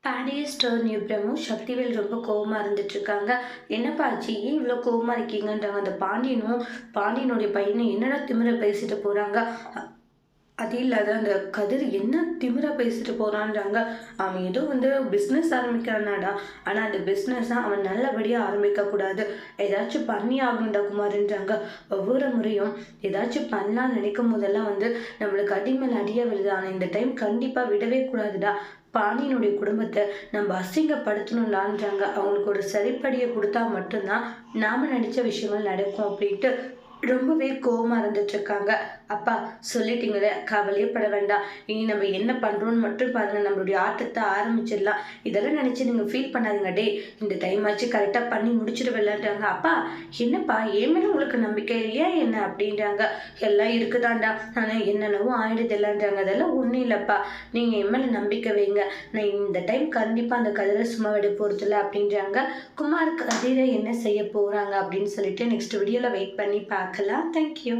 பேடியஸ் turn இப்ரமும் Sakthivel ரொம்ப கோவமா இருந்துட்டுருக்காங்க. "என்னப்பா ஆச்சு? ஏன் இவ்ளோ கோவமா இருக்கீங்கன்றாங்க." அந்த பாண்டியனுடைய பையன என்னடா திமிரா பேசிட்டு போறாங்க. அது இல்லாத அந்த கதிர் என்ன திமிரா பேசிட்டு போறான்றாங்க. அவன் ஏதோ பிஸ்னஸ் ஆரம்பிக்கிறானாடா. ஆனா அந்த பிஸ்னஸ அவன் நல்லபடியா ஆரம்பிக்கக்கூடாது. ஏதாச்சும் பண்ணி ஆகணும்டா குமாருன்றாங்க. ஒவ்வொரு முறையும் ஏதாச்சும் பண்ணலான்னு நினைக்கும் போதெல்லாம் நம்மளுக்கு அடி மேல அடியா விழுது. ஆனா இந்த டைம் கண்டிப்பா விடவே கூடாதுடா. பாண்டியனுடைய குடும்பத்த நம்ம அசிங்கப்படுத்தணும்டான்றாங்க. அவங்களுக்கு ஒரு சரிப்படிய குடுத்தா மட்டும்தான் நாம நடிச்ச விஷயங்கள் நடக்கும் அப்படின்ட்டு ரொம்பவே கோவமா இருந்துட்டுருக்காங்க. "அப்பா சொல்லிட்டீங்களே, கவலையே பட வேண்டாம். இனி நம்ம என்ன பண்றோம்னு மட்டும் பாருங்க. நம்மளுடைய ஆட்டத்த ஆரம்பிச்சிடலாம். இதெல்லாம் நினைச்சு நீங்க ஃபீல் பண்ணாதீங்க. டேய் இந்த டைம் ஆச்சு கரெக்ட்டா பண்ணி முடிச்சிடுவேன்லன்றாங்க." "அப்பா என்னப்பா என் மேல உங்களுக்கு நம்பிக்கை ஏன் என்ன?" அப்படின்றாங்க. "எல்லாம் இருக்குதான்டா. ஆனா என்னென்னவோ ஆயிடுதுல்லன்றாங்க." "அதெல்லாம் ஒண்ணும் இல்லப்பா. நீங்க என் மேல நம்பிக்கை வைங்க. நான் இந்த டைம் கண்டிப்பா அந்த கதிர சும்மா விட போறதில்ல." அப்படின்றாங்க. குமார் கதிர என்ன செய்ய போறாங்க அப்படின்னு சொல்லிட்டு நெக்ஸ்ட் வீடியோல வெயிட் பண்ணி பார்க்கலாம். Thank you.